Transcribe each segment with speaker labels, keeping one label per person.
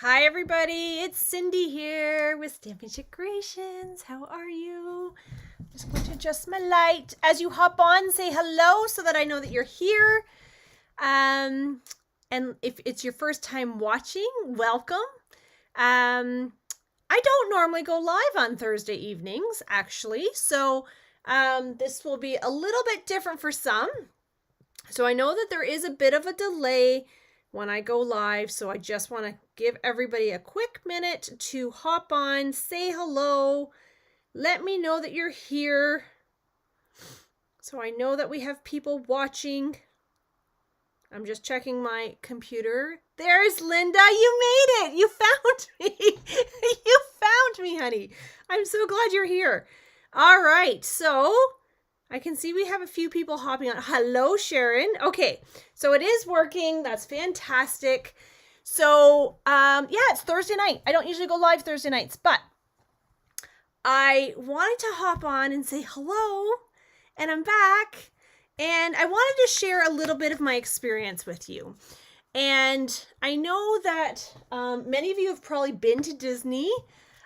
Speaker 1: Hi everybody, it's Cindy here with Stamping Chick Creations. How are you? I'm just going to adjust my light. As you hop on, say hello so that I know that you're here. And if it's your first time watching, welcome. I don't normally go live on Thursday evenings, actually. So this will be a little bit different for some. So I know that there is a bit of a delay when I go live, so I just want to give everybody a quick minute to hop on, say hello, let me know that you're here, so I know that we have people watching. I'm just checking my computer. There's Linda. You made it. You found me. You found me, honey. I'm so glad you're here. All right, so I can see we have a few people hopping on. Hello, Sharon. Okay, so it is working. That's fantastic. So, yeah, it's Thursday night. I don't usually go live Thursday nights, but I wanted to hop on and say hello, and I'm back. And I wanted to share a little bit of my experience with you. And I know that many of you have probably been to Disney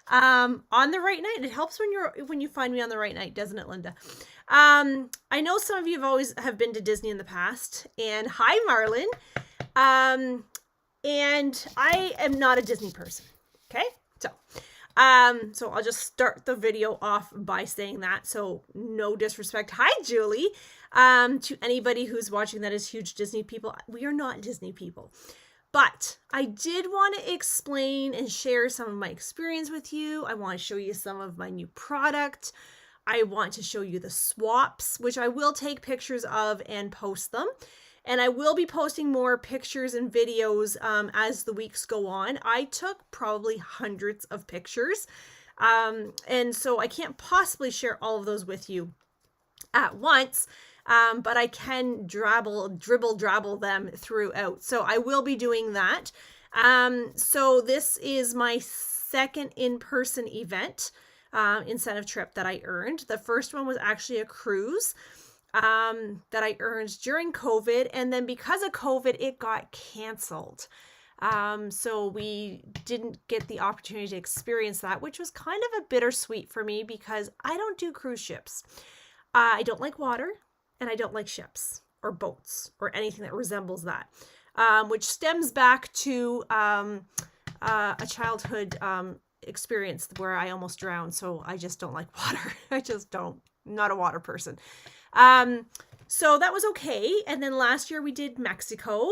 Speaker 1: on the right night. It helps when you find me on the right night, doesn't it, Linda? I know some of you have been to Disney in the past. And hi, Marlon. And I am not a Disney person. Okay, so I'll just start the video off by saying that. So no disrespect. Hi, Julie. To anybody who's watching that is huge Disney people. We are not Disney people. But I did want to explain and share some of my experience with you. I want to show you some of my new product. I want to show you the swaps, which I will take pictures of and post them. And I will be posting more pictures and videos as the weeks go on. I took probably hundreds of pictures. And so I can't possibly share all of those with you at once. But I can dribble them throughout. So I will be doing that. So this is my second in-person event incentive trip that I earned. The first one was actually a cruise that I earned during COVID. And then because of COVID, it got canceled. So we didn't get the opportunity to experience that, which was kind of a bittersweet for me because I don't do cruise ships. I don't like water. And I don't like ships or boats or anything that resembles that, which stems back to a childhood experience where I almost drowned. So I just don't like water. I just don't. I'm not a water person. So that was okay. And then last year we did Mexico,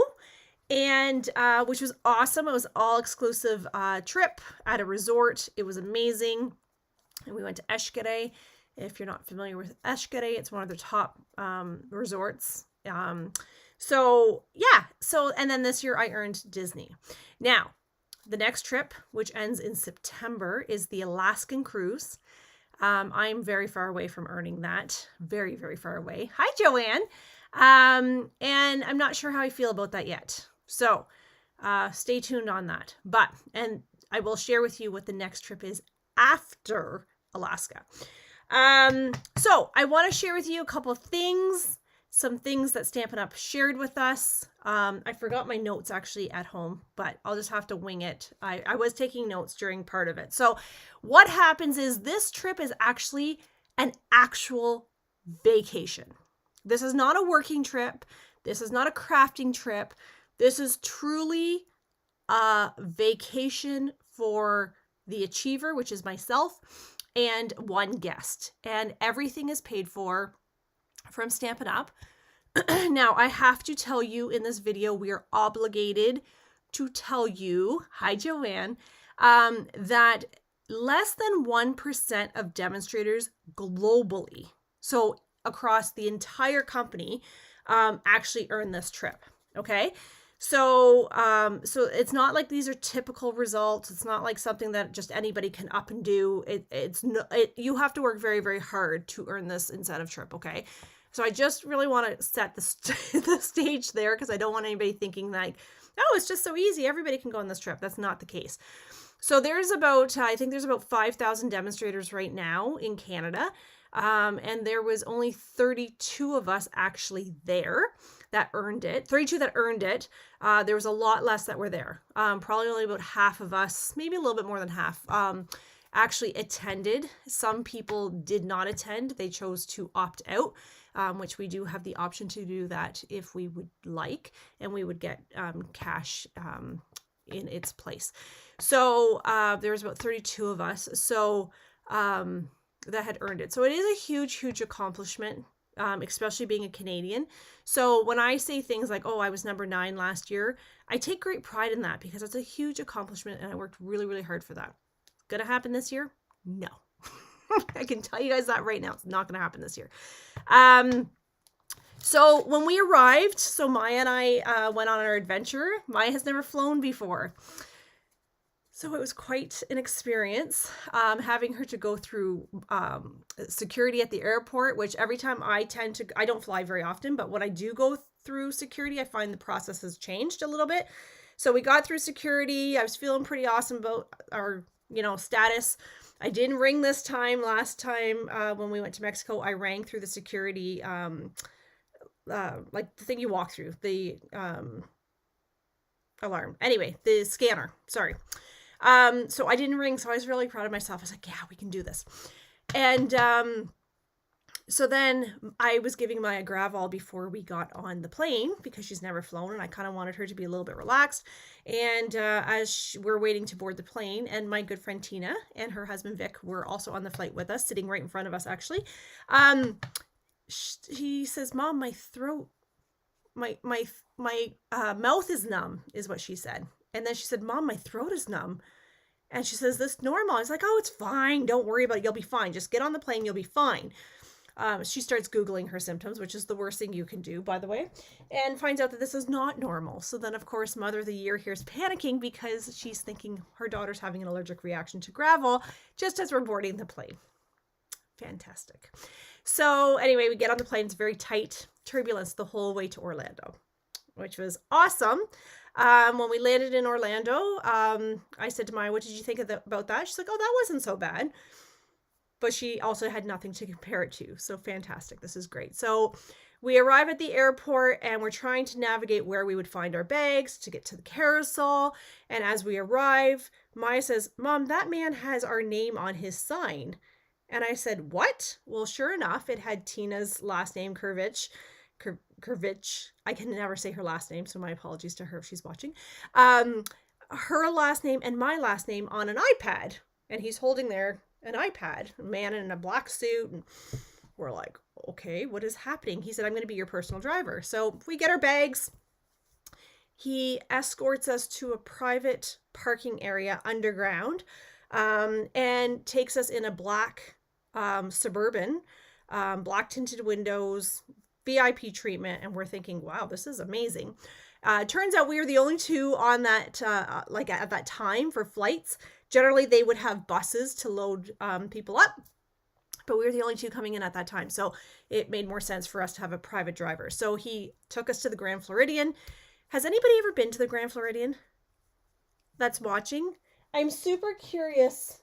Speaker 1: and which was awesome. It was all exclusive trip at a resort. It was amazing. And we went to Xcaret. If you're not familiar with Xcaret, it's one of the top resorts. So and then this year I earned Disney. Now, the next trip, which ends in September, is the Alaskan cruise. I'm very far away from earning that. Very, very far away. Hi, Joanne. And I'm not sure how I feel about that yet. So stay tuned on that. And I will share with you what the next trip is after Alaska. So I want to share with you a couple of things, some things that Stampin' Up! Shared with us. I forgot my notes actually at home, but I'll just have to wing it. I was taking notes during part of it. So what happens is this trip is actually an actual vacation. This is not a working trip. This is not a crafting trip. This is truly a vacation for the achiever, which is myself, and one guest, and everything is paid for from Stampin' Up! Now, I have to tell you in this video, we are obligated to tell you, hi Joanne, that less than 1% of demonstrators globally, so across the entire company, actually earn this trip, okay? So it's not like these are typical results. It's not like something that just anybody can up and do. You have to work very, very hard to earn this incentive trip. Okay. So I just really want to set the stage there because I don't want anybody thinking like, oh, it's just so easy. Everybody can go on this trip. That's not the case. So I think there's about 5,000 demonstrators right now in Canada. And there was only 32 of us actually there. that earned it. 32 that earned it. There was a lot less that were there. Probably only about half of us, maybe a little bit more than half, actually attended. Some people did not attend. They chose to opt out, which we do have the option to do that if we would like, and we would get cash in its place. So there was about 32 of us. So that had earned it. So it is a huge, huge accomplishment, especially being a Canadian. So when I say things like, oh, I was number 9 last year, I take great pride in that because it's a huge accomplishment and I worked really, really hard for that. Gonna happen this year? No. I can tell you guys that right now. It's not gonna happen this year. So when we arrived, so Maya and I went on our adventure. Maya has never flown before. So it was quite an experience having her to go through security at the airport, which every time I don't fly very often, but when I do go through security, I find the process has changed a little bit. So we got through security. I was feeling pretty awesome about our, status. I didn't ring this time. Last time when we went to Mexico, I rang through the security, like the thing you walk through, the alarm. Anyway, the scanner, sorry. So I didn't ring, so I was really proud of myself. I was like, yeah, we can do this. And so then I was giving Maya Gravol before we got on the plane because she's never flown and I kind of wanted her to be a little bit relaxed. And as we're waiting to board the plane, and my good friend Tina and her husband Vic were also on the flight with us, sitting right in front of us actually. He says, Mom, my throat, my mouth is numb, is what she said. And then she said, Mom, my throat is numb. And she says, this normal? I was like, oh, it's fine. Don't worry about it. You'll be fine. Just get on the plane. You'll be fine. She starts Googling her symptoms, which is the worst thing you can do, by the way, and finds out that this is not normal. So then, of course, Mother of the Year here's panicking because she's thinking her daughter's having an allergic reaction to Gravol just as we're boarding the plane. Fantastic. So anyway, we get on the plane. It's very tight turbulence the whole way to Orlando, which was awesome. When we landed in Orlando, I said to Maya, what did you think about that? She's like, oh, that wasn't so bad. But she also had nothing to compare it to. So fantastic. This is great. So we arrive at the airport and we're trying to navigate where we would find our bags to get to the carousel. And as we arrive, Maya says, Mom, that man has our name on his sign. And I said, what? Well, sure enough, it had Tina's last name, Kurvich. I can never say her last name, so my apologies to her if she's watching. Her last name and my last name on an iPad. And he's holding there an iPad, a man in a black suit. And we're like, okay, what is happening? He said, I'm going to be your personal driver. So we get our bags. He escorts us to a private parking area underground and takes us in a black Suburban, black tinted windows, VIP treatment. And we're thinking, wow, this is amazing. Turns out we were the only two on that, like at that time for flights. Generally, they would have buses to load people up, but we were the only two coming in at that time. So it made more sense for us to have a private driver. So he took us to the Grand Floridian. Has anybody ever been to the Grand Floridian that's watching? I'm super curious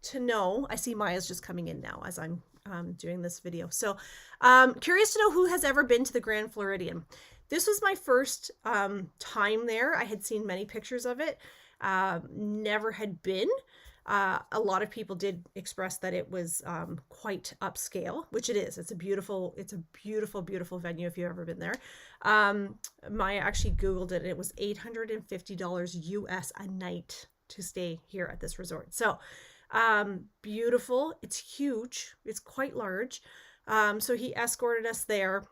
Speaker 1: to know. I see Maya's just coming in now as I'm doing this video. So curious to know who has ever been to the Grand Floridian. This was my first time there. I had seen many pictures of it. Never had been. A lot of people did express that it was quite upscale, which it is. It's a beautiful, beautiful venue if you've ever been there. Maya actually Googled it, and it was $850 US a night to stay here at this resort. So beautiful. It's huge. It's quite large. So he escorted us there.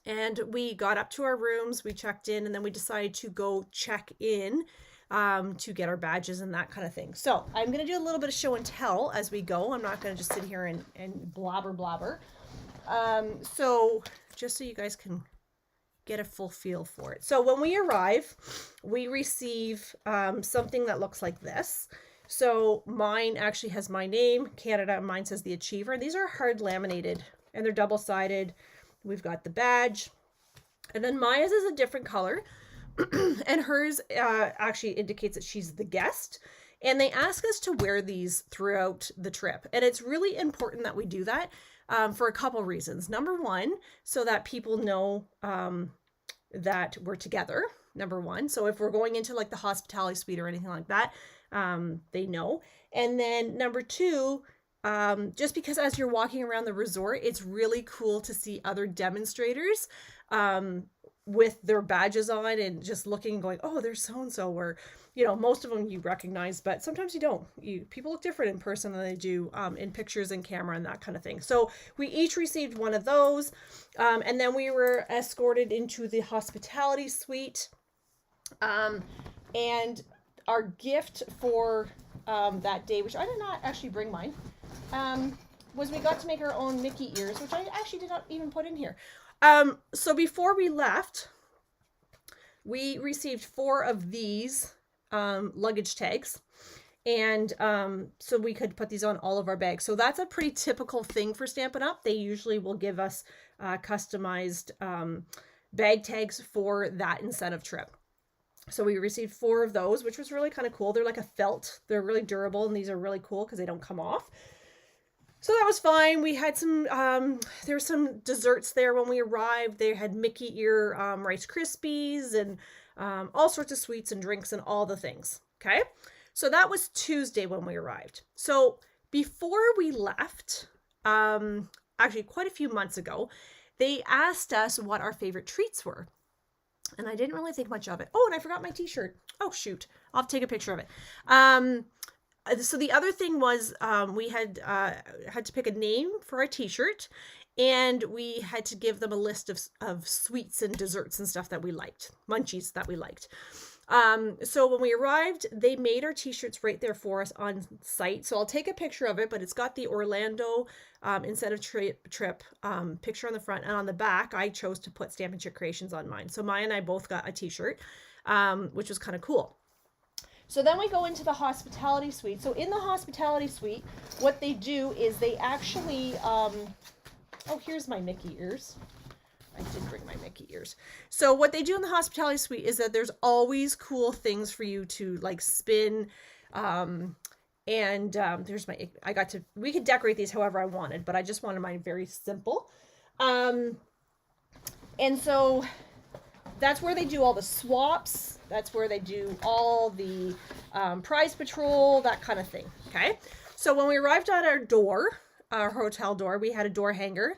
Speaker 1: And we got up to our rooms, we checked in, and then we decided to go check in to get our badges and that kind of thing. So I'm going to do a little bit of show and tell as we go. I'm not going to just sit here and blabber. So just so you guys can get a full feel for it. So when we arrive, we receive something that looks like this. So mine actually has my name, Canada, and mine says The Achiever. And these are hard laminated and they're double-sided. We've got the badge, and then Maya's is a different color, and hers actually indicates that she's the guest, and they ask us to wear these throughout the trip, and it's really important that we do that. for a couple reasons. Number one, so that people know that we're together. Number one. So if we're going into like the hospitality suite or anything like that, they know. And then number two, just because as you're walking around the resort, it's really cool to see other demonstrators with their badges on and just looking and going, oh, there's so-and-so, or, you know, most of them you recognize, but sometimes you don't. People look different in person than they do in pictures and camera and that kind of thing. So we each received one of those. And then we were escorted into the hospitality suite. And our gift for that day, which I did not actually bring mine, was we got to make our own Mickey ears, which I actually did not even put in here. So before we left, we received 4 of these luggage tags. And so we could put these on all of our bags. So that's a pretty typical thing for Stampin' Up. They usually will give us customized bag tags for that incentive trip. So we received 4 of those, which was really kind of cool. They're like a felt. They're really durable, and these are really cool because they don't come off. So that was fine. We had some, there were some desserts there when we arrived. They had Mickey ear Rice Krispies and all sorts of sweets and drinks and all the things. Okay. So that was Tuesday when we arrived. So before we left, actually quite a few months ago, they asked us what our favorite treats were. And I didn't really think much of it. Oh, and I forgot my t-shirt. Oh, shoot. I'll have to take a picture of it. So the other thing was we had to pick a name for our t-shirt, and we had to give them a list of sweets and desserts and stuff that we liked, munchies that we liked. So when we arrived, they made our t-shirts right there for us on site. So I'll take a picture of it, but it's got the Orlando incentive trip picture on the front, and on the back, I chose to put Stampin' Chick Creations on mine. So Maya and I both got a t-shirt, which was kind of cool. So then we go into the hospitality suite. So in the hospitality suite, what they do is they actually, oh, here's my Mickey ears. I did bring my Mickey ears. So what they do in the hospitality suite is that there's always cool things for you to like spin. There's my, we could decorate these however I wanted, but I just wanted mine very simple. And so that's where they do all the swaps. That's where they do all the prize patrol, that kind of thing. Okay. So when we arrived at our door, our hotel door, we had a door hanger.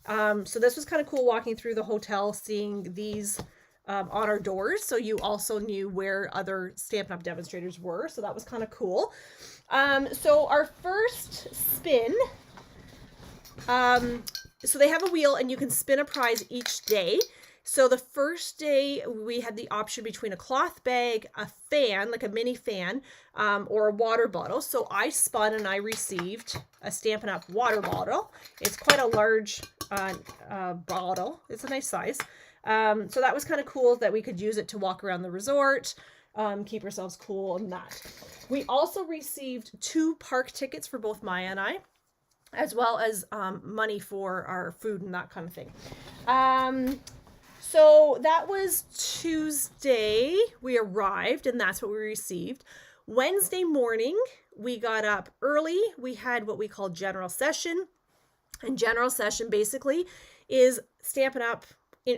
Speaker 1: So this was kind of cool walking through the hotel, seeing these on our doors. So you also knew where other Stampin' Up! Demonstrators were. So that was kind of cool. So our first spin, so they have a wheel and you can spin a prize each day. So the first day we had the option between a cloth bag, a fan, like a mini fan, or a water bottle. So I spun and I received a Stampin' Up! Water bottle. It's quite a large bottle. It's a nice size. So that was kind of cool that we could use it to walk around the resort, keep ourselves cool and that. We also received 2 park tickets for both Maya and I, as well as money for our food and that kind of thing. So that was Tuesday. We arrived, and that's what we received. Wednesday morning, we got up early. We had what we call general session. And general session basically is Stampin' Up!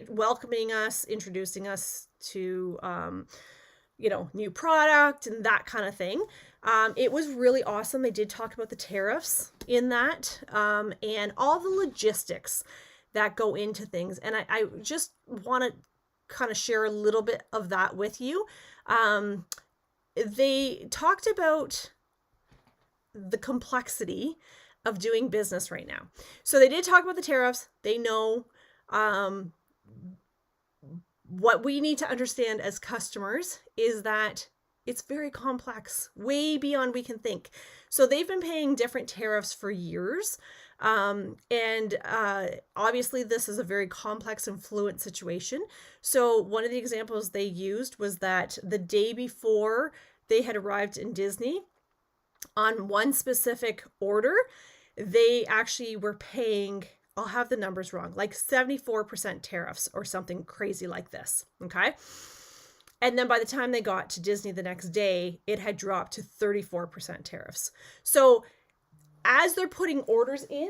Speaker 1: Welcoming us, introducing us to, new product and that kind of thing. It was really awesome. They did talk about the tariffs in that, and all the logistics that go into things. And I just want to kind of share a little bit of that with you. They talked about the complexity of doing business right now. So they did talk about the tariffs. They know what we need to understand as customers is that it's very complex, way beyond we can think. So they've been paying different tariffs for years. Obviously this is a very complex and fluent situation. So one of the examples they used was that the day before they had arrived in Disney on one specific order, they actually were paying, I'll have the numbers wrong, like 74% tariffs or something crazy like this. Okay. And then by the time they got to Disney the next day, it had dropped to 34% tariffs. So as they're putting orders in,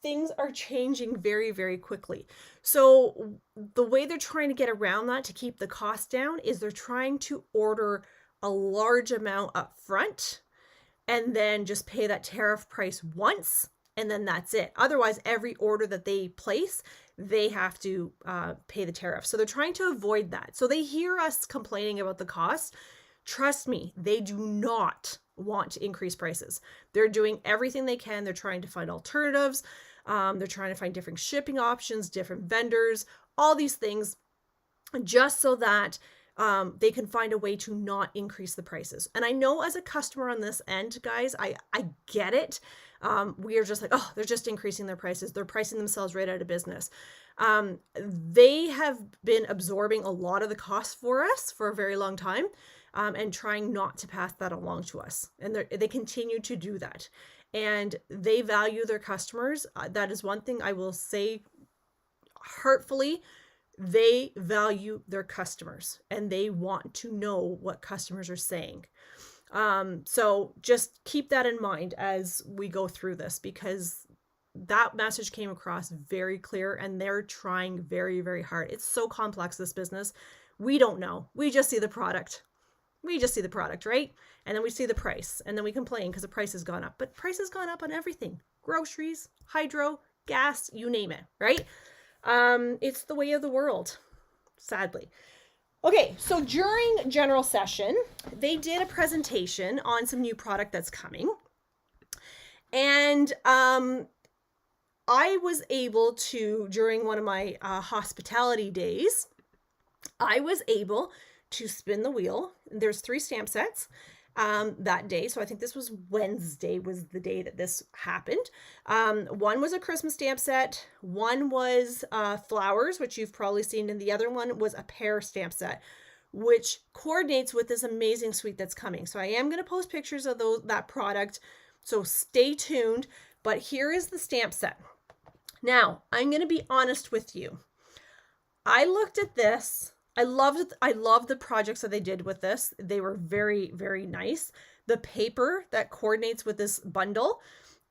Speaker 1: things are changing very, very quickly. So the way they're trying to get around that to keep the cost down is they're trying to order a large amount up front and then just pay that tariff price once, and then that's it. Otherwise, every order that they place, they have to pay the tariff. So they're trying to avoid that. So they hear us complaining about the cost. Trust me, they do not want to increase prices. They're doing everything they can. They're trying to find alternatives. They're trying to find different shipping options, different vendors, all these things, just so that they can find a way to not increase the prices. And I know as a customer on this end, guys, I get it. We are just like, oh, they're just increasing their prices. They're pricing themselves right out of business. They have been absorbing a lot of the costs for us for a very long time, and trying not to pass that along to us. And they continue to do that. And they value their customers. That is one thing I will say heartfully. They value their customers and they want to know what customers are saying. So just keep that in mind as we go through this, because that message came across very clear and they're trying very, very hard. It's so complex, this business. We don't know. We just see the product. Right? And then we see the price and then we complain because the price has gone up. But price has gone up on everything. Groceries, hydro, gas, you name it, right? It's the way of the world, sadly. Okay, so during general session, they did a presentation on some new product that's coming. And I was able to, during one of my hospitality days, I was able to spin the wheel. There's 3 stamp sets that day. So I think this was Wednesday was the day that this happened. One was a Christmas stamp set. One was flowers, which you've probably seen. And the other one was a pear stamp set, which coordinates with this amazing suite that's coming. So I am going to post pictures of that product. So stay tuned. But here is the stamp set. Now, I'm going to be honest with you. I looked at this. I loved the projects that they did with this. They were very, very nice. The paper that coordinates with this bundle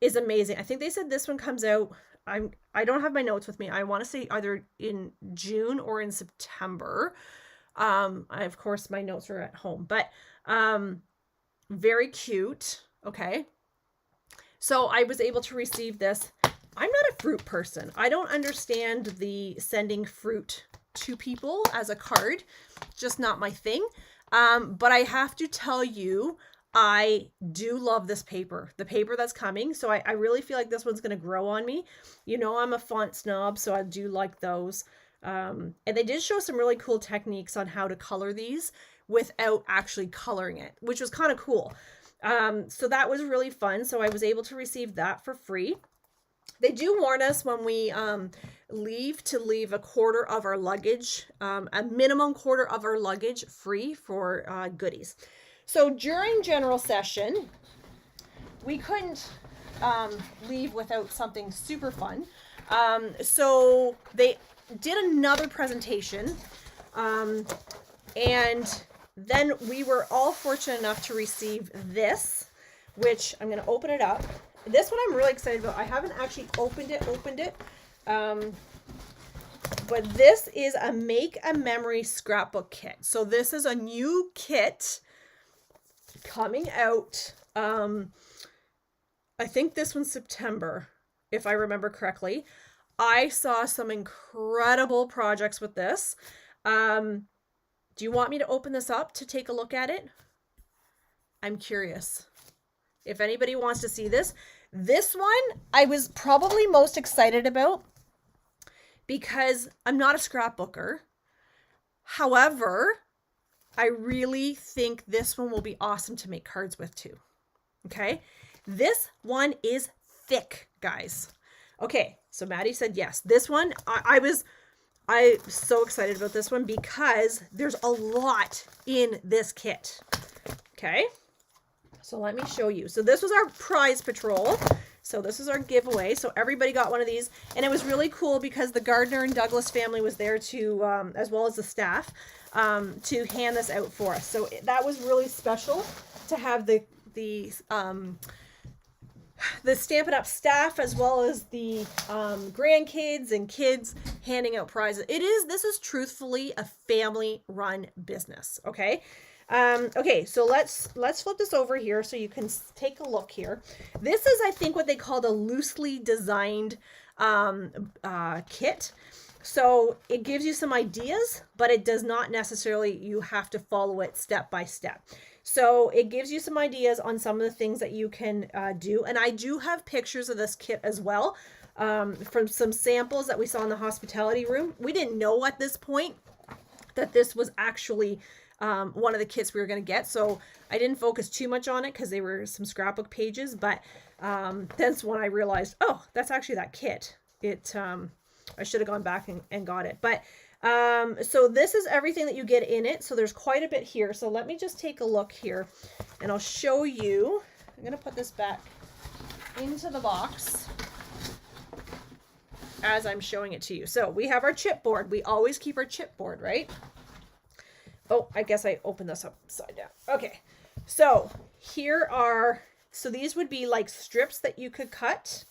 Speaker 1: is amazing. I think they said this one comes out, I don't have my notes with me. I want to say either in June or in September. Of course, my notes are at home, but very cute. Okay. So I was able to receive this. I'm not a fruit person. I don't understand the sending fruit to people as a card, just not my thing. But I have to tell you, I do love this paper, the paper that's coming. So I really feel like this one's going to grow on me. You know, I'm a font snob, so I do like those. And they did show some really cool techniques on how to color these without actually coloring it, which was kind of cool. So that was really fun. So I was able to receive that for free. They do warn us when we leave to leave a quarter of our luggage, a minimum quarter of our luggage free for goodies. So during general session, we couldn't leave without something super fun. So they did another presentation, and then we were all fortunate enough to receive this, which I'm going to open it up. This one I'm really excited about. I haven't actually opened it. But this is a Make a Memory scrapbook kit. So this is a new kit coming out. I think this one's September, if I remember correctly. I saw some incredible projects with this. Do you want me to open this up to take a look at it? I'm curious. If anybody wants to see this. This one I was probably most excited about because I'm not a scrapbooker. However, I really think this one will be awesome to make cards with too. Okay. This one is thick, guys. Okay. So Maddie said yes. This one, I'm so excited about this one because there's a lot in this kit. Okay. So let me show you. So this was our prize patrol. So this is our giveaway. So everybody got one of these. And it was really cool because the Gardner and Douglas family was there to, as well as the staff, to hand this out for us. So that was really special to have the the Stampin' Up! Staff, as well as the grandkids and kids handing out prizes. This is truthfully a family-run business, okay? Okay, so let's flip this over here so you can take a look here. This is, I think, what they call a loosely designed kit. So it gives you some ideas, but it does not necessarily, you have to follow it step by step. So it gives you some ideas on some of the things that you can do. And I do have pictures of this kit as well, from some samples that we saw in the hospitality room. We didn't know at this point that this was actually one of the kits we were going to get. So I didn't focus too much on it because they were some scrapbook pages. But that's when I realized, oh, that's actually that kit. I should have gone back and got it. But so this is everything that you get in it. So there's quite a bit here. So let me just take a look here and I'll show you. I'm going to put this back into the box as I'm showing it to you. So we have our chipboard. We always keep our chipboard, right? Oh, I guess I opened this upside down. Okay. So so these would be like strips that you could cut.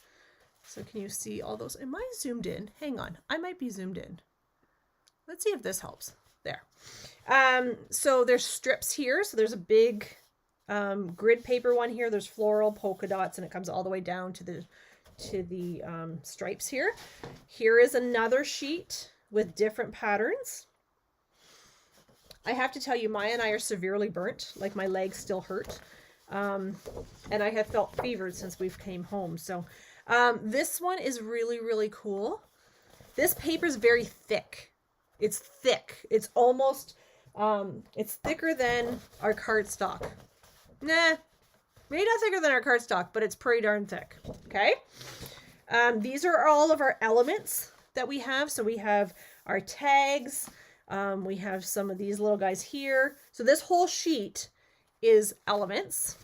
Speaker 1: So can you see all those? Am I zoomed in? Hang on. I might be zoomed in. Let's see if this helps. There. So there's strips here. So there's a big grid paper one here. There's floral, polka dots, and it comes all the way down to the stripes here. Here is another sheet with different patterns. I have to tell you, Maya and I are severely burnt. Like my legs still hurt. And I have felt fevered since we've came home. So this one is really, really cool. This paper is very thick. It's thick. It's almost, it's thicker than our cardstock. Nah, maybe not thicker than our cardstock, but it's pretty darn thick. Okay. These are all of our elements that we have. So we have our tags. We have some of these little guys here. So this whole sheet is elements.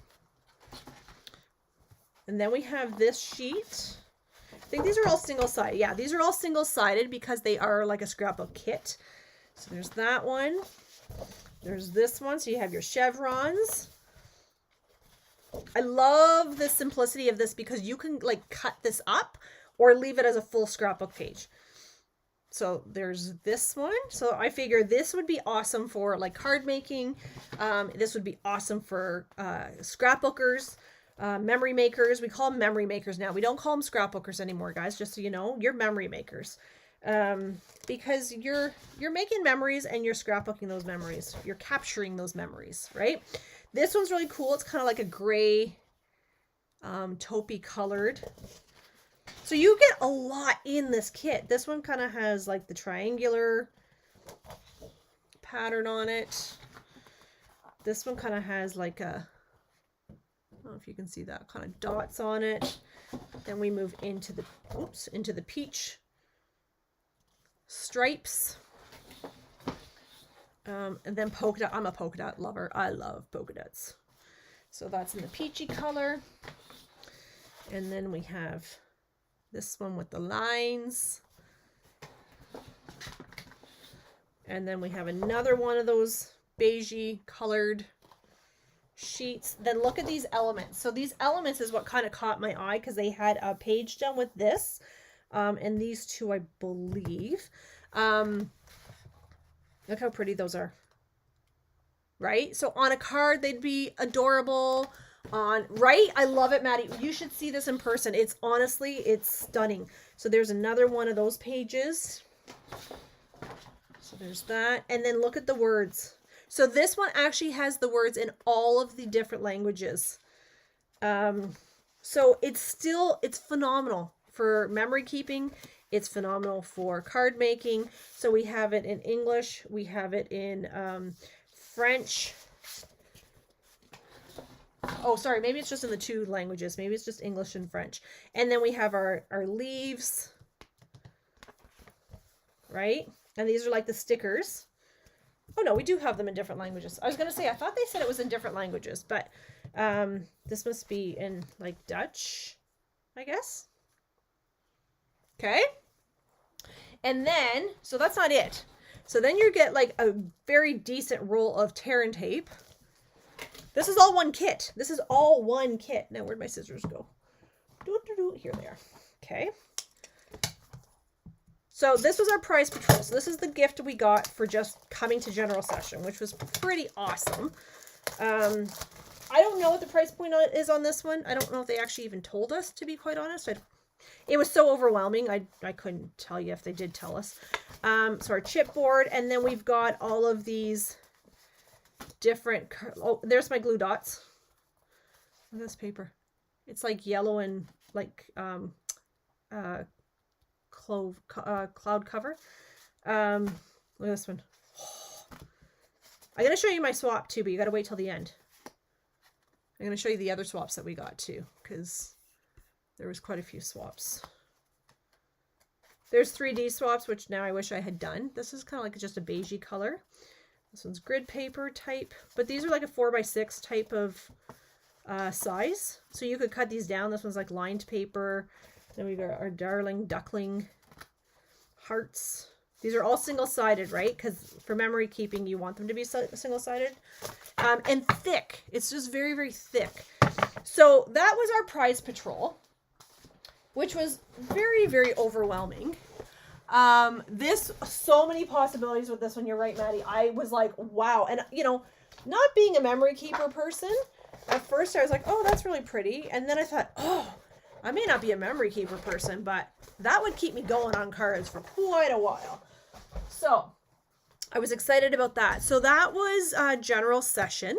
Speaker 1: And then we have this sheet. I think these are all single-sided. Yeah, these are all single-sided because they are like a scrapbook kit. So there's that one. There's this one. So you have your chevrons. I love the simplicity of this because you can like cut this up or leave it as a full scrapbook page. So there's this one. So I figure this would be awesome for like card making. This would be awesome for scrapbookers. Memory makers. We call them memory makers now. We don't call them scrapbookers anymore, guys, just so you know. You're memory makers. Because you're making memories and you're scrapbooking those memories. You're capturing those memories, right? This one's really cool. It's kind of like a gray taupey colored. So you get a lot in this kit. This one kind of has like the triangular pattern on it. This one kind of has like a, I don't know if you can see that, kind of dots on it. Then we move into the peach stripes. And then polka dot. I'm a polka dot lover. I love polka dots. So that's in the peachy color. And then we have this one with the lines. And then we have another one of those beigey colored sheets. Then look at these elements. So these elements is what kind of caught my eye because they had a page done with this. And these two, I believe. Look how pretty those are. Right? So on a card, they'd be adorable. Right? I love it, Maddie. You should see this in person. It's honestly, it's stunning. So there's another one of those pages. So there's that. And then look at the words. So this one actually has the words in all of the different languages. So it's phenomenal for memory keeping. It's phenomenal for card making. So we have it in English. We have it in French. Oh, sorry. Maybe it's just in the two languages. Maybe it's just English and French. And then we have our leaves. Right? And these are like the stickers. Oh, no, we do have them in different languages. I was going to say, I thought they said it was in different languages, but this must be in like Dutch, I guess. Okay. And then, so that's not it. So then you get like a very decent roll of tear and tape. This is all one kit. This is all one kit. Now, where'd my scissors go? Here they are. Okay. So this was our prize patrol. So this is the gift we got for just coming to general session, which was pretty awesome. I don't know what the price point is on this one. I don't know if they actually even told us, to be quite honest. It was so overwhelming. I couldn't tell you if they did tell us. So our chipboard, and then we've got all of these different, oh, there's my glue dots. Look at this paper. It's like yellow and like cloud cover. Look at this one. I'm going to show you my swap too, but you got to wait till the end. I'm going to show you the other swaps that we got too, because there was quite a few swaps. There's 3D swaps, which now I wish I had done. This is kind of like just a beigey color. This one's grid paper type, but these are like a 4x6 type of size. So you could cut these down. This one's like lined paper. Then we got our darling duckling hearts. These are all single-sided, right? Because for memory keeping, you want them to be single-sided. And thick. It's just very, very thick. So that was our prize patrol, which was very, very overwhelming. So many possibilities with this one. You're right, Maddie. I was like, wow. And, you know, not being a memory keeper person, at first I was like, oh, that's really pretty. And then I thought, oh, I may not be a memory keeper person, but that would keep me going on cards for quite a while. So I was excited about that. So that was general session.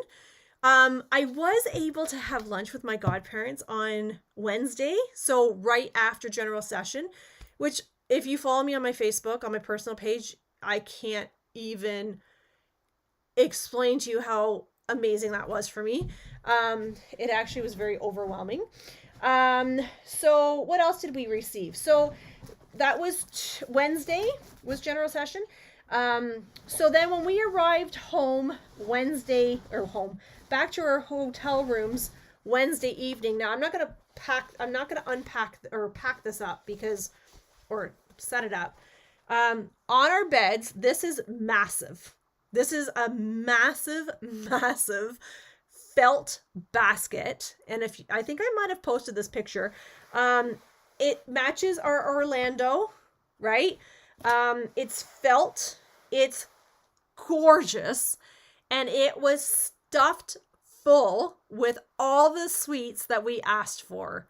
Speaker 1: I was able to have lunch with my godparents on Wednesday. So right after general session, which if you follow me on my Facebook, on my personal page, I can't even explain to you how amazing that was for me. It actually was very overwhelming. So what else did we receive? So that was Wednesday was general session. So then when we arrived home Wednesday, or back to our hotel rooms Wednesday evening. Now I'm not going to unpack or pack this up or set it up. On our beds, this is massive. This is a massive, massive felt basket. And I think I might have posted this picture. It matches our Orlando, right? It's felt, it's gorgeous, and it was stuffed full with all the sweets that we asked for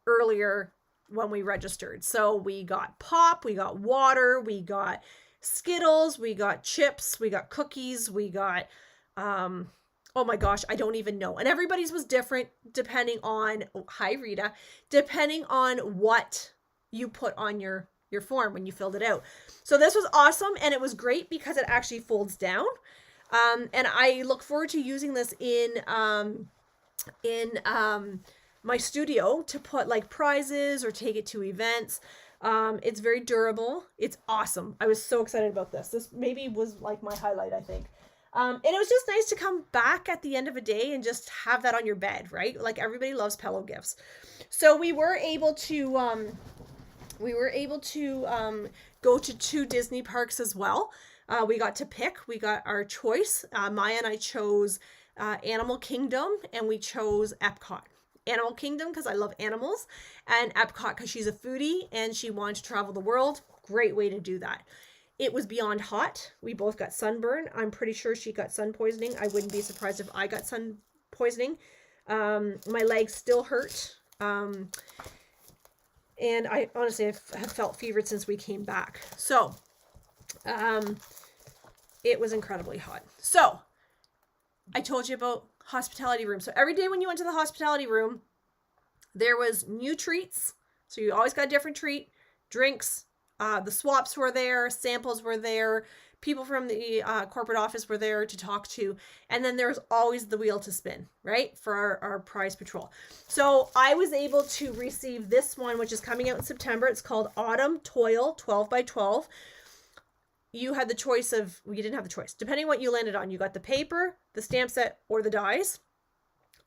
Speaker 1: earlier when we registered. So we got pop, we got water, we got Skittles, we got chips, we got cookies, we got, oh my gosh, I don't even know. And everybody's was different depending on, hi Rita, depending on what you put on your form when you filled it out. So this was awesome, and it was great because it actually folds down. And I look forward to using this in my studio to put like prizes or take it to events. It's very durable. It's awesome. I was so excited about this. This maybe was like my highlight, I think. And it was just nice to come back at the end of a day and just have that on your bed, right? Like everybody loves pillow gifts. So we were able to go to 2 Disney parks as well. We got to pick. We got our choice. Maya and I chose Animal Kingdom, and we chose Epcot. Animal Kingdom because I love animals, and Epcot because she's a foodie and she wanted to travel the world. Great way to do that. It was beyond hot. We both got sunburn. I'm pretty sure she got sun poisoning. I wouldn't be surprised if I got sun poisoning. My legs still hurt. And I honestly have felt fever since we came back. So, it was incredibly hot. So, I told you about hospitality room. So every day when you went to the hospitality room, there was new treats. So you always got a different treat, drinks, the swaps were there, samples were there, people from the corporate office were there to talk to. And then there was always the wheel to spin, right? For our prize patrol. So I was able to receive this one, which is coming out in September. It's called Autumn Toil 12 by 12. You had the choice of, well, you didn't have the choice. Depending on what you landed on, you got the paper, the stamp set, or the dies.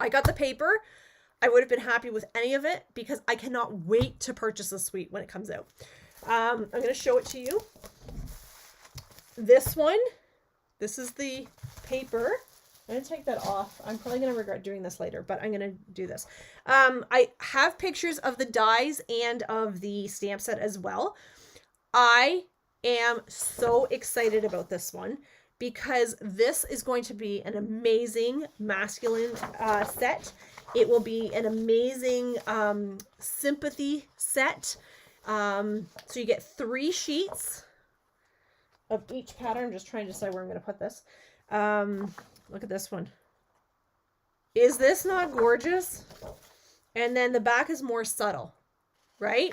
Speaker 1: I got the paper. I would have been happy with any of it because I cannot wait to purchase this suite when it comes out. I'm going to show it to you. This one, this is the paper. I'm going to take that off. I'm probably going to regret doing this later, but I'm going to do this. I have pictures of the dies and of the stamp set as well. I am so excited about this one because this is going to be an amazing masculine set. It will be an amazing sympathy set. So you get 3 sheets of each pattern. I'm just trying to decide where I'm going to put this. Look at this one. Is this not gorgeous? And then the back is more subtle, right?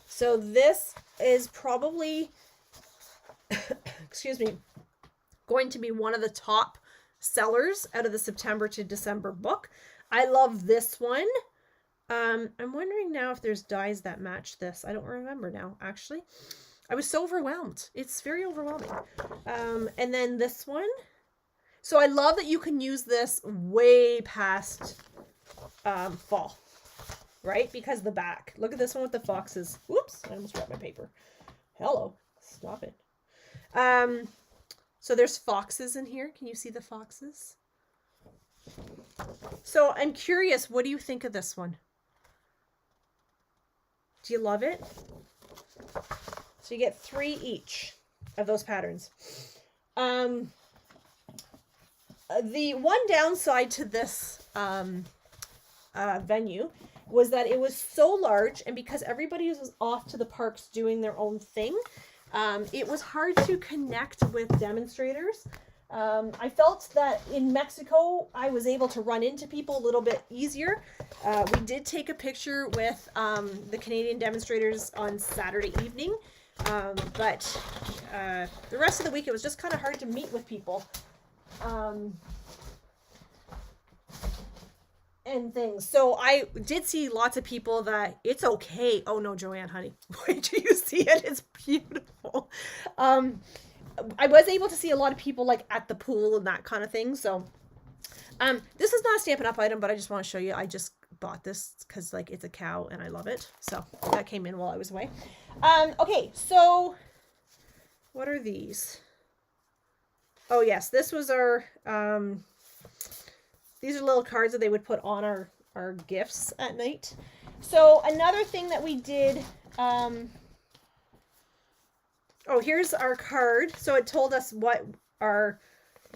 Speaker 1: So this is probably, excuse me, going to be one of the top sellers out of the September to December book. I love this one. I'm wondering now if there's dies that match this. I don't remember now, actually. I was so overwhelmed. It's very overwhelming. And then this one. So I love that you can use this way past fall, right? Because the back. Look at this one with the foxes. Whoops, I almost dropped my paper. Hello, stop it. So there's foxes in here. Can you see the foxes? So I'm curious, what do you think of this one? Do you love it? So you get 3 each of those patterns. The one downside to this venue was that it was so large, and because everybody was off to the parks doing their own thing, it was hard to connect with demonstrators. I felt that in Mexico, I was able to run into people a little bit easier. We did take a picture with the Canadian demonstrators on Saturday evening, but the rest of the week, it was just kind of hard to meet with people. And things. So I did see lots of people that it's okay. Oh no, Joanne, honey, wait till you see it. It's beautiful. I was able to see a lot of people like at the pool and that kind of thing. So this is not a Stampin' Up! Item, but I just want to show you. I just bought this because like it's a cow and I love it. So that came in while I was away. Okay, so what are these? Oh yes, this was our these are little cards that they would put on our gifts at night. So another thing that we did, oh, here's our card. So it told us what our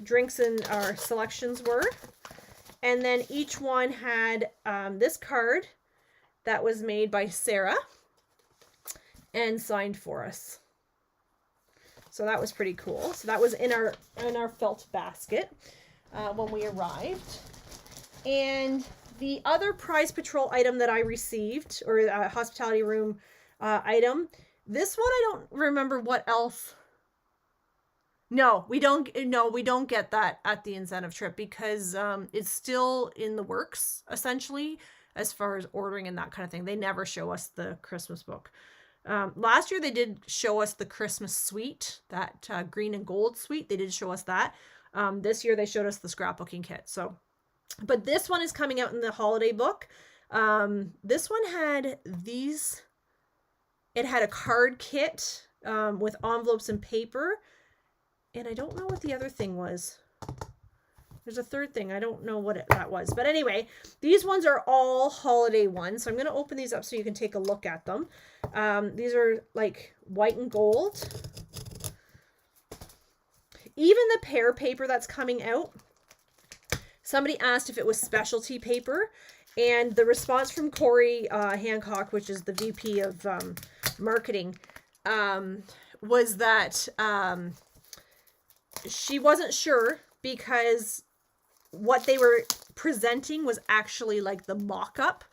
Speaker 1: drinks and our selections were. And then each one had this card that was made by Sarah and signed for us. So that was pretty cool. So that was in our felt basket when we arrived. And the other Prize Patrol item that I received, or a hospitality room item, this one I don't remember what else. No, we don't get that at the incentive trip because it's still in the works, essentially, as far as ordering and that kind of thing. They never show us the Christmas book. Last year they did show us the Christmas suite, that green and gold suite. They did show us that. This year they showed us the scrapbooking kit. So, but this one is coming out in the holiday book. This one had these. It had a card kit with envelopes and paper. And I don't know what the other thing was. There's a third thing. I don't know what that was. But anyway, these ones are all holiday ones. So I'm going to open these up so you can take a look at them. These are like white and gold. Even the pear paper that's coming out. Somebody asked if it was specialty paper. And the response from Corey Hancock, which is the VP of marketing, was that she wasn't sure because what they were presenting was actually like the mock-up.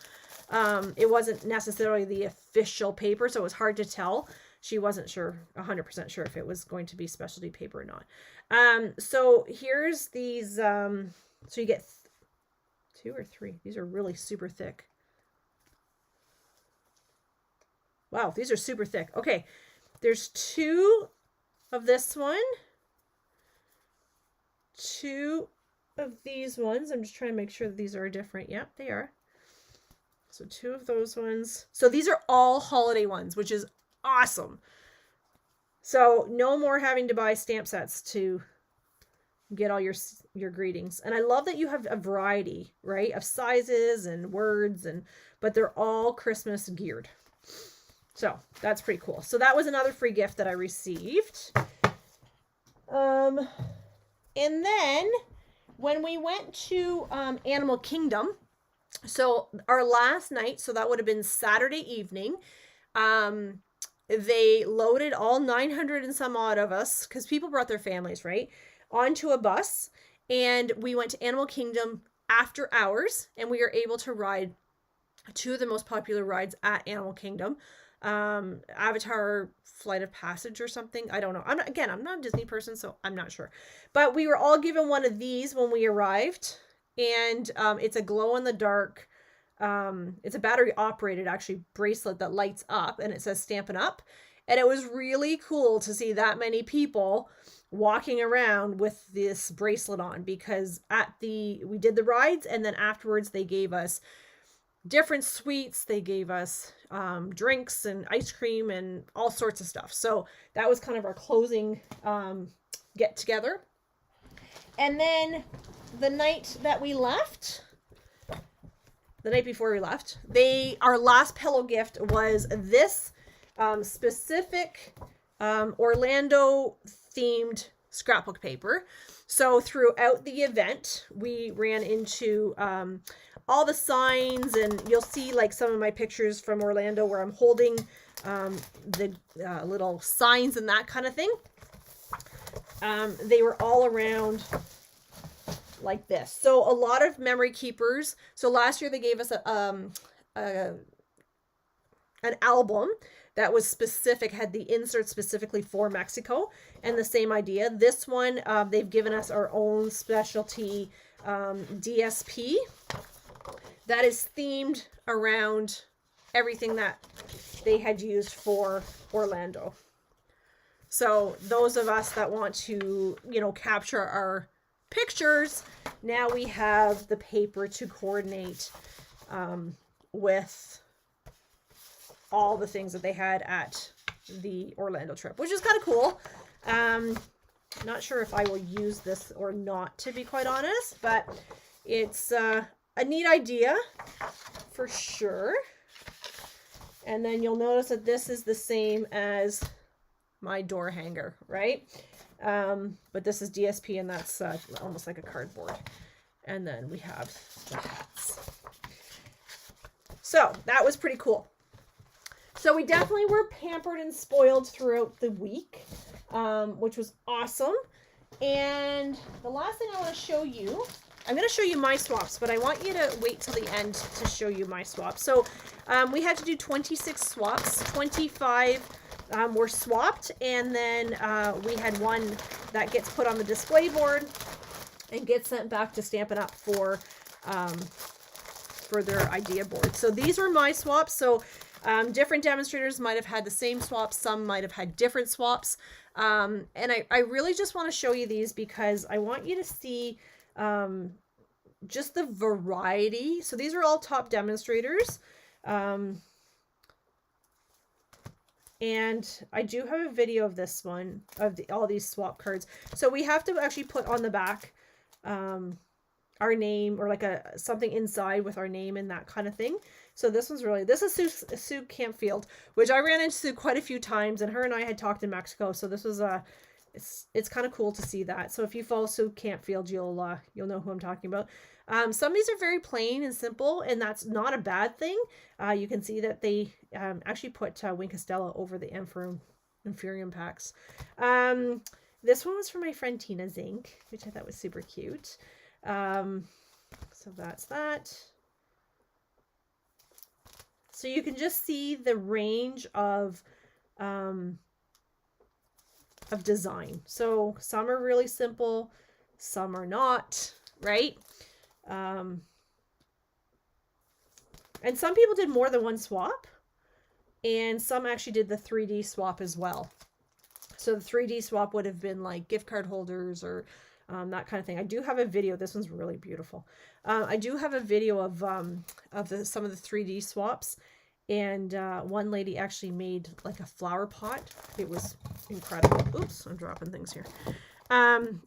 Speaker 1: It wasn't necessarily the official paper, so it was hard to tell. She wasn't sure, 100% sure if it was going to be specialty paper or not. So here's these, so you get 2 or 3. These are really super thick. Wow, these are super thick. Okay, there's 2 of this one. 2 of these ones. I'm just trying to make sure that these are different. Yep, they are. So 2 of those ones. So these are all holiday ones, which is awesome. So no more having to buy stamp sets to get all your greetings. And I love that you have a variety, right, of sizes and words, but they're all Christmas geared. So that's pretty cool. So that was another free gift that I received. And then when we went to Animal Kingdom, so our last night, so that would have been Saturday evening, they loaded all 900 and some odd of us, because people brought their families, right, onto a bus, and we went to Animal Kingdom after hours, and we were able to ride two of the most popular rides at Animal Kingdom. Avatar Flight of Passage or something. I don't know. I'm not a Disney person, so I'm not sure. But we were all given one of these when we arrived, and it's a glow-in-the-dark, it's a battery operated actually bracelet that lights up, and it says Stampin' Up. And it was really cool to see that many people walking around with this bracelet on, because we did the rides, and then afterwards they gave us different sweets. They gave us drinks and ice cream and all sorts of stuff. So that was kind of our closing get together. And then the night that we left, the night before we left, our last pillow gift was this specific Orlando themed scrapbook paper. So throughout the event, we ran into all the signs, and you'll see like some of my pictures from Orlando where I'm holding the little signs and that kind of thing. They were all around like this. So a lot of memory keepers. So last year they gave us an album that was specific, had the insert specifically for Mexico, and the same idea. This one, they've given us our own specialty DSP that is themed around everything that they had used for Orlando. So those of us that want to, capture our pictures, now we have the paper to coordinate with all the things that they had at the Orlando trip, which is kind of cool. Not sure if I will use this or not, to be quite honest, but it's a neat idea for sure. And then you'll notice that this is the same as my door hanger, right? But this is DSP, and that's almost like a cardboard. And then we have the hats. So that was pretty cool. So we definitely were pampered and spoiled throughout the week, which was awesome. And the last thing I want to show you, I'm going to show you my swaps, but I want you to wait till the end to show you my swaps. So we had to do 26 swaps, 25 were swapped, and then we had one that gets put on the display board and gets sent back to Stampin' Up! For their idea board. So these were my swaps. So different demonstrators might have had the same swaps, some might have had different swaps. And I really just want to show you these because I want you to see just the variety. So these are all top demonstrators. And I do have a video of this one, of all these swap cards. So we have to actually put on the back our name, or like something inside with our name and that kind of thing. So this is Sue Campfield, which I ran into quite a few times, and her and I had talked in Mexico. So this was it's kind of cool to see that. So if you follow Sue Campfield, you'll know who I'm talking about. Some of these are very plain and simple, and that's not a bad thing. You can see that they actually put Wink Estella over the Inferium packs. This one was from my friend Tina Zink, which I thought was super cute. So that's that. So you can just see the range of design. So some are really simple, some are not, right? And some people did more than one swap, and some actually did the 3D swap as well. So the 3D swap would have been like gift card holders or that kind of thing. I do have a video. This one's really beautiful. I do have a video of some of the 3D swaps, and one lady actually made like a flower pot. It was incredible. Oops, I'm dropping things here.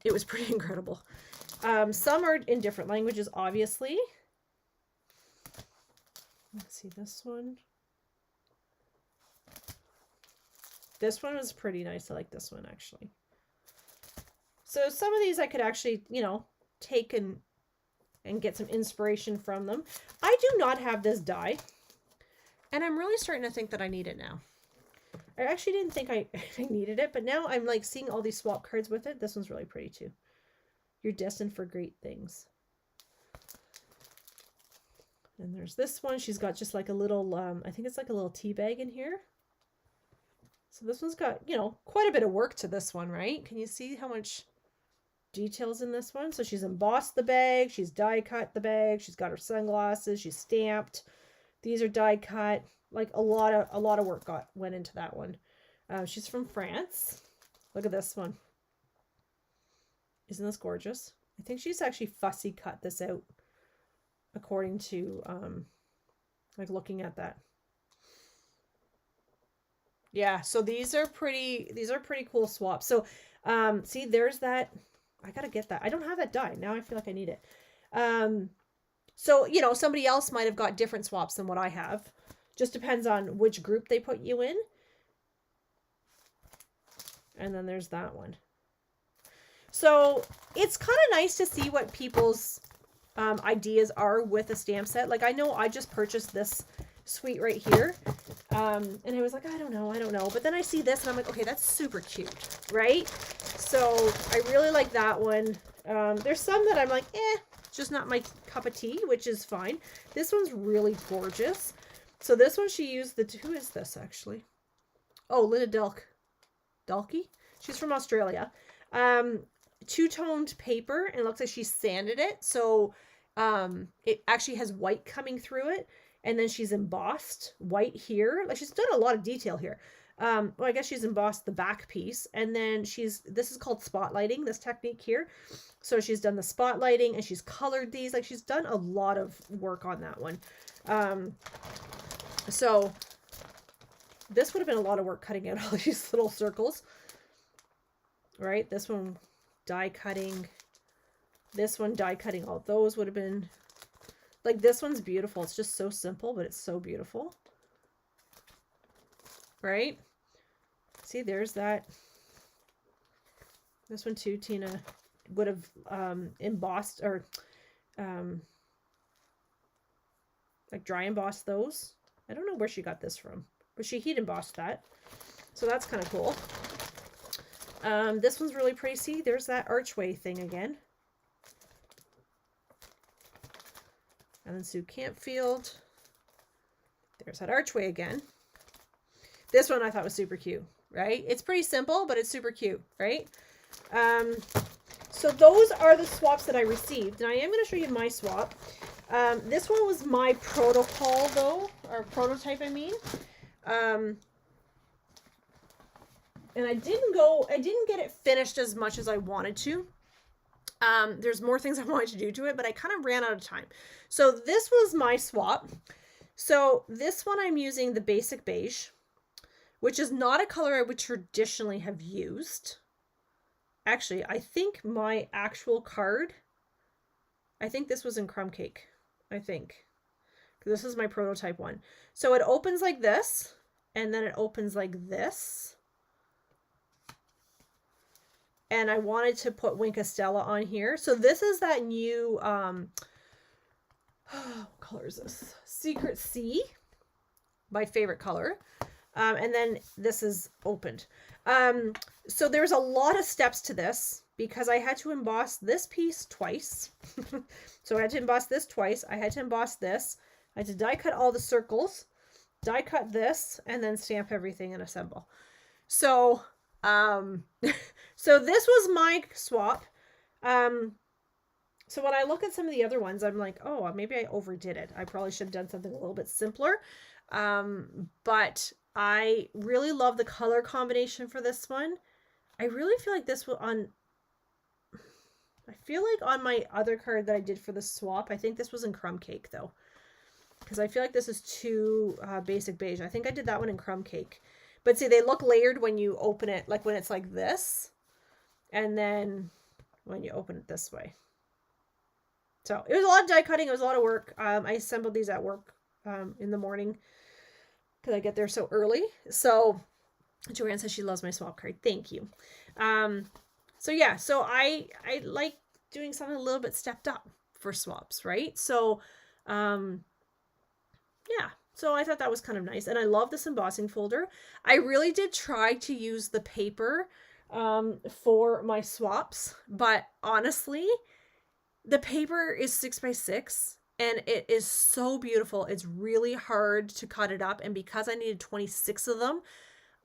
Speaker 1: It was pretty incredible. Some are in different languages, obviously. Let's see this one. This one was pretty nice. I like this one, actually. So some of these I could actually, you know, take and get some inspiration from them. I do not have this die, and I'm really starting to think that I need it now. I actually didn't think I needed it, but now I'm like seeing all these swap cards with it. This one's really pretty too. You're destined for great things. And there's this one. She's got just like a little, I think it's like a little tea bag in here. So this one's got, you know, quite a bit of work to this one, right? Can you see how much details in this one? So she's embossed the bag. She's die cut the bag. She's got her sunglasses. She's stamped. These are die cut. Like a lot of work went into that one. She's from France. Look at this one. Isn't this gorgeous? I think she's actually fussy cut this out according to like looking at that. Yeah, so these are pretty cool swaps. So see, there's that. I gotta get that. I don't have that die. Now I feel like I need it. So, you know, somebody else might have got different swaps than what I have. Just depends on which group they put you in. And then there's that one. So it's kind of nice to see what people's ideas are with a stamp set. Like I know I just purchased this suite right here. And I was like, I don't know. But then I see this and I'm like, okay, that's super cute, right? So I really like that one. There's some that I'm like, just not my cup of tea, which is fine. This one's really gorgeous. So this one she used who is this actually? Oh, Linda Dalkey. She's from Australia. Two-toned paper, and it looks like she sanded it. So it actually has white coming through it. And then she's embossed white here. Like she's done a lot of detail here. Well, I guess she's embossed the back piece. And then this is called spotlighting, this technique here. So she's done the spotlighting and she's colored these. Like she's done a lot of work on that one. So this would have been a lot of work cutting out all these little circles. Right? This one die cutting. This one die cutting. All those would have been... Like this one's beautiful. It's just so simple, but it's so beautiful. Right? See, there's that. This one too, Tina would have embossed or like dry embossed those. I don't know where she got this from, but she heat embossed that. So that's kind of cool. This one's really pretty. See, there's that archway thing again. And then Sue Campfield. There's that archway again. This one I thought was super cute, right? It's pretty simple, but it's super cute, right? So those are the swaps that I received. And I am going to show you my swap. This one was my protocol, though, or prototype, I mean. And I didn't get it finished as much as I wanted to. There's more things I wanted to do to it, but I kind of ran out of time. So this was my swap. So this one I'm using the basic beige, which is not a color I would traditionally have used. Actually, I think my actual card, I think this was in Crumb Cake, I think. This is my prototype one. So it opens like this, and then it opens like this. And I wanted to put Wink of Stella on here. So this is that new, what color is this? Secret Sea, my favorite color. And then this is opened. So there's a lot of steps to this because I had to emboss this piece twice. So I had to emboss this twice. I had to emboss this. I had to die cut all the circles, die cut this, and then stamp everything and assemble. So, so this was my swap. So when I look at some of the other ones, I'm like, oh, maybe I overdid it. I probably should have done something a little bit simpler. But I really love the color combination for this one. I really feel like this was on, I feel like on my other card that I did for the swap, I think this was in Crumb Cake though. Because I feel like this is too basic beige. I think I did that one in Crumb Cake. But see, they look layered when you open it, like when it's like this. and then when you open it this way. So it was a lot of die cutting. It was a lot of work. I assembled these at work in the morning because I get there so early. So Joanne says she loves my swap card. Thank you. So yeah, so I like doing something a little bit stepped up for swaps, right? So yeah, so I thought that was kind of nice. And I love this embossing folder. I really did try to use the paper for my swaps, but honestly, the paper is 6x6 and it is so beautiful. It's really hard to cut it up. And because I needed 26 of them,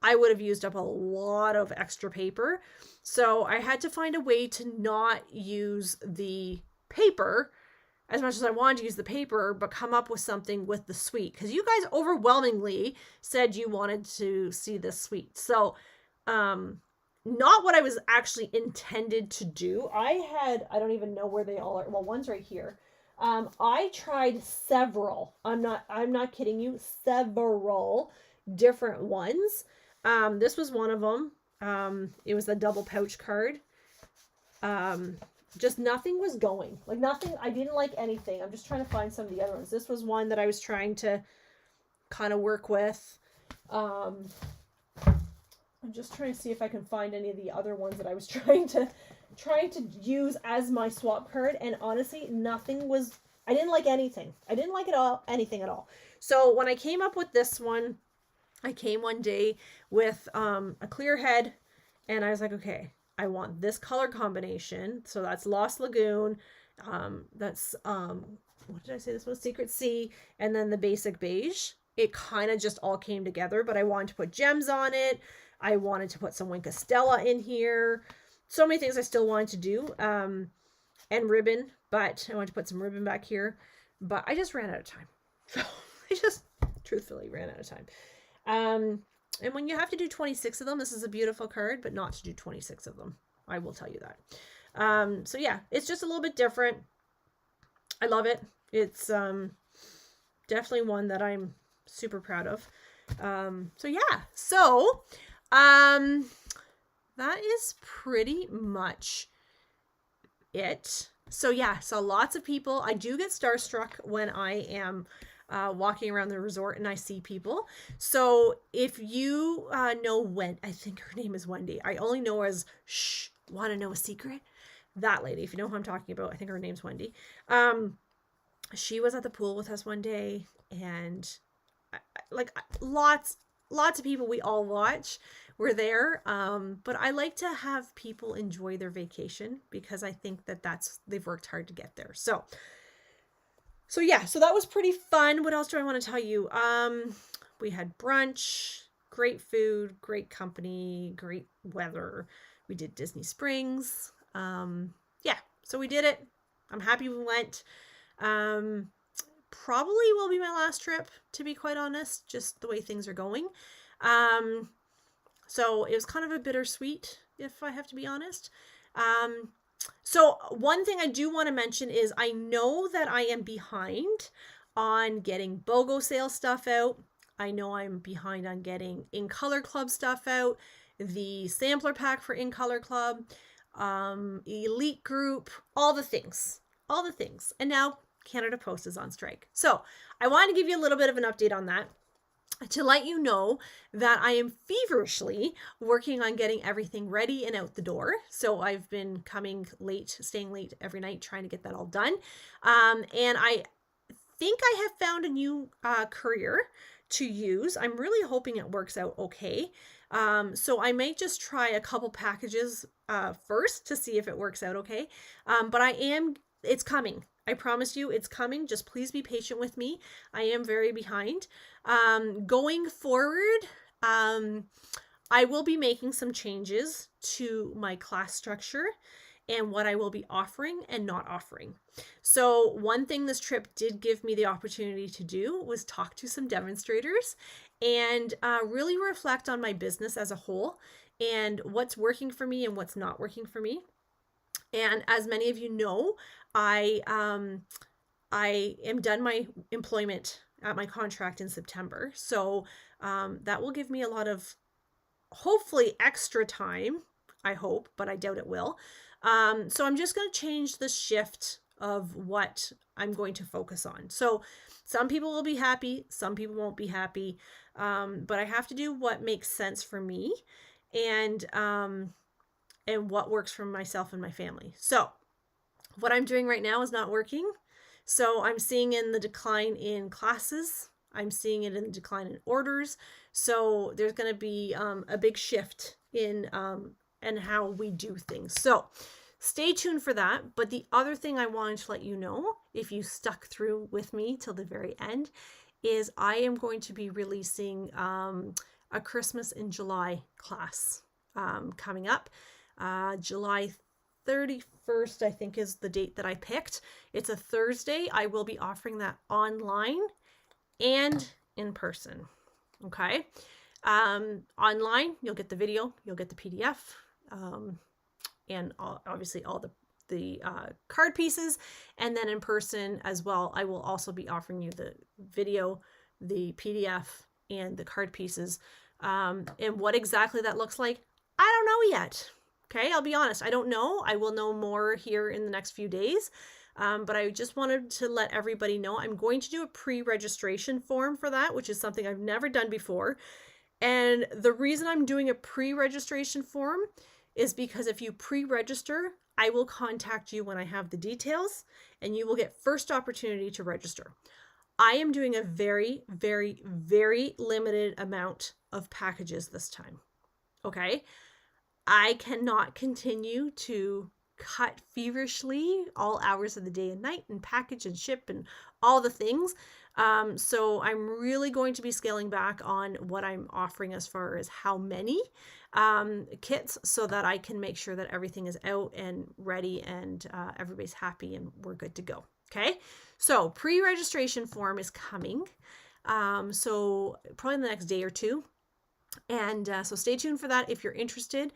Speaker 1: I would have used up a lot of extra paper. So I had to find a way to not use the paper as much as I wanted to use the paper, but come up with something with the suite. Because you guys overwhelmingly said you wanted to see this suite. So, not what I was actually intended to do. I don't even know where they all are. Well, one's right here. I tried several. I'm not kidding you. Several different ones. This was one of them. It was the double pouch card. Just nothing was going. Like nothing, I didn't like anything. I'm just trying to find some of the other ones. This was one that I was trying to kind of work with. I'm just trying to see if I can find any of the other ones that I was trying to use as my swap card. And honestly, nothing was, I didn't like anything. I didn't like anything at all. So when I came up with this one, I came one day with a clear head and I was like, okay, I want this color combination. So that's Lost Lagoon. That's, what did I say? This was Secret Sea. And then the basic beige. It kind of just all came together, but I wanted to put gems on it. I wanted to put some Wink Stella in here. So many things I still wanted to do. And ribbon, but I wanted to put some ribbon back here. But I just ran out of time. So I just truthfully ran out of time. And when you have to do 26 of them, this is a beautiful card, but not to do 26 of them. I will tell you that. So yeah, it's just a little bit different. I love it. It's definitely one that I'm super proud of. So yeah, so that is pretty much it. So yeah, so lots of people. I do get starstruck when I am walking around the resort and I see people. So if you know I think her name is Wendy. I only know her as want to know a secret? That lady, if you know who I'm talking about, I think her name's Wendy. She was at the pool with us one day, and like lots of people we all watch were there. But I like to have people enjoy their vacation because I think that they've worked hard to get there. So yeah, so that was pretty fun. What else do I want to tell you? We had brunch, great food, great company, great weather. We did Disney Springs. Yeah, so we did it. I'm happy we went. Probably will be my last trip, to be quite honest, just the way things are going. So it was kind of a bittersweet, if I have to be honest. So one thing I do want to mention is I know that I am behind on getting BOGO sale stuff out. I know I'm behind on getting In Color Club stuff out, the sampler pack for In Color Club, Elite Group, all the things. And now Canada Post is on strike. So I want to give you a little bit of an update on that, to let you know that I am feverishly working on getting everything ready and out the door. So I've been staying late every night, trying to get that all done. And I think I have found a new courier to use. I'm really hoping it works out okay. So I might just try a couple packages first to see if it works out okay. But it's coming. I promise you it's coming. Just please be patient with me. I am very behind. Going forward, I will be making some changes to my class structure and what I will be offering and not offering. So one thing this trip did give me the opportunity to do was talk to some demonstrators and really reflect on my business as a whole and what's working for me and what's not working for me. And as many of you know, I am done my employment at my contract in September. So that will give me a lot of hopefully extra time I hope, but I doubt it will. So I'm just going to change the shift of what I'm going to focus on. So some people will be happy, some people won't be happy, but I have to do what makes sense for me, and what works for myself and my family. So what I'm doing right now is not working. So I'm seeing in the decline in classes. I'm seeing it in the decline in orders. So there's going to be a big shift in and how we do things. So stay tuned for that. But the other thing I wanted to let you know, if you stuck through with me till the very end, is I am going to be releasing a Christmas in July class coming up. July 31st, I think, is the date that I picked. It's a Thursday. I will be offering that online and in person. Okay. Online, you'll get the video, you'll get the PDF, and obviously all the card pieces. And then in person as well, I will also be offering you the video, the PDF, and the card pieces. And what exactly that looks like, I don't know yet. Okay, I'll be honest, I don't know. I will know more here in the next few days. But I just wanted to let everybody know I'm going to do a pre-registration form for that, which is something I've never done before. And the reason I'm doing a pre-registration form is because if you pre-register, I will contact you when I have the details, and you will get first opportunity to register. I am doing a very, very, very limited amount of packages this time. Okay? I cannot continue to cut feverishly all hours of the day and night and package and ship and all the things. So I'm really going to be scaling back on what I'm offering as far as how many kits, so that I can make sure that everything is out and ready, and everybody's happy and we're good to go. Okay, so pre-registration form is coming. So probably in the next day or two. And so stay tuned for that if you're interested.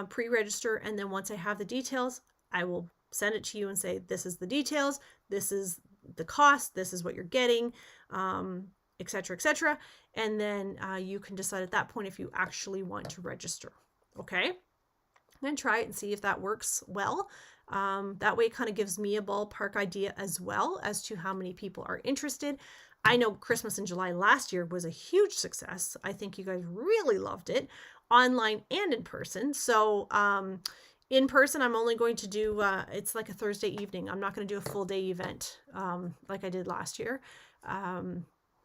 Speaker 1: Pre-register, and then once I have the details, I will send it to you and say, this is the details, this is the cost, this is what you're getting, etc., etc. And then you can decide at that point if you actually want to register. Okay, then try it and see if that works well. That way it kind of gives me a ballpark idea as well as to how many people are interested. I know Christmas in July last year was a huge success. I think you guys really loved it, online and in person. So in person, I'm only going to do, it's like a Thursday evening. I'm not going to do a full day event like I did last year,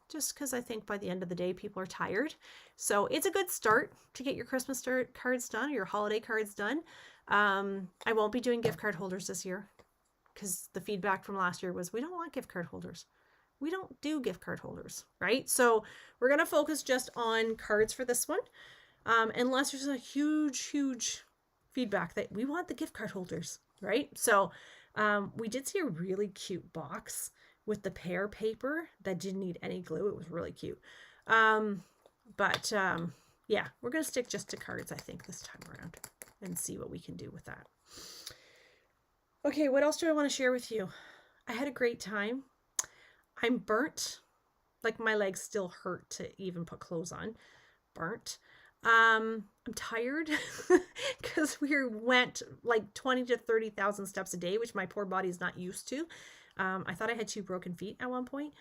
Speaker 1: just because I think by the end of the day, people are tired. So it's a good start to get your Christmas cards done, or your holiday cards done. I won't be doing gift card holders this year, because the feedback from last year was, we don't want gift card holders. We don't do gift card holders, right? So we're going to focus just on cards for this one. Unless there's a huge feedback that we want the gift card holders, right? So we did see a really cute box with the pear paper that didn't need any glue. It was really cute. Yeah, we're going to stick just to cards, I think, this time around, and see what we can do with that. Okay, what else do I want to share with you? I had a great time. I'm burnt. Like, my legs still hurt to even put clothes on. Burnt. I'm tired because we went like 20 to 30,000 steps a day, which my poor body is not used to. I thought I had 2 broken feet at one point.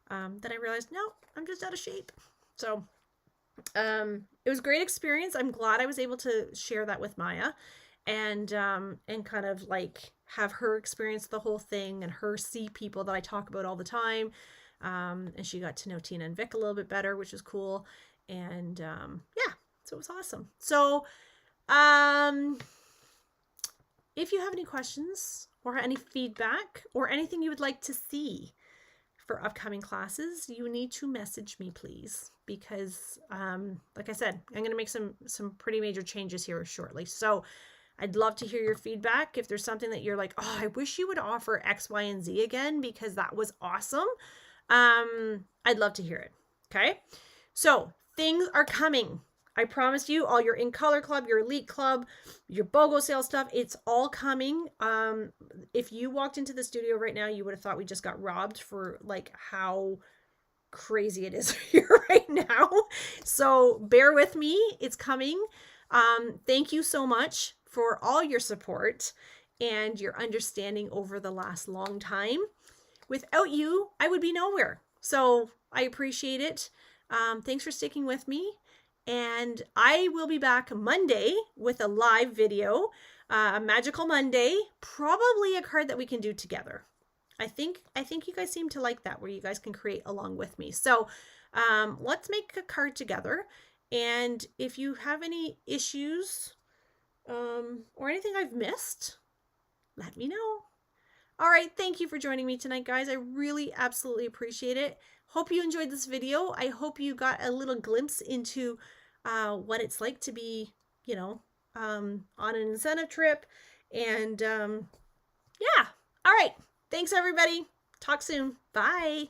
Speaker 1: Then I realized, no, I'm just out of shape. So it was a great experience. I'm glad I was able to share that with Maya, and kind of like have her experience the whole thing, and her see people that I talk about all the time. And she got to know Tina and Vic a little bit better, which is cool. And yeah, so it was awesome. So if you have any questions or any feedback or anything you would like to see for upcoming classes, you need to message me, please, because like I said, I'm going to make some pretty major changes here shortly. So I'd love to hear your feedback. If there's something that you're like, oh, I wish you would offer X, Y, and Z again, because that was awesome. I'd love to hear it. Okay. So things are coming. I promise you, all your In Color Club, your Elite Club, your BOGO sale stuff, it's all coming. If you walked into the studio right now, you would have thought we just got robbed for like how crazy it is here right now. So bear with me. It's coming. Thank you so much for all your support and your understanding over the last long time. Without you, I would be nowhere. So I appreciate it. Thanks for sticking with me. And I will be back Monday with a live video, a Magical Monday, probably a card that we can do together. I think you guys seem to like that, where you guys can create along with me. So let's make a card together. And if you have any issues or anything I've missed, let me know. All right, thank you for joining me tonight, guys. I really absolutely appreciate it. Hope you enjoyed this video. I hope you got a little glimpse into what it's like to be, you know, on an incentive trip. And yeah, all right. Thanks, everybody. Talk soon. Bye.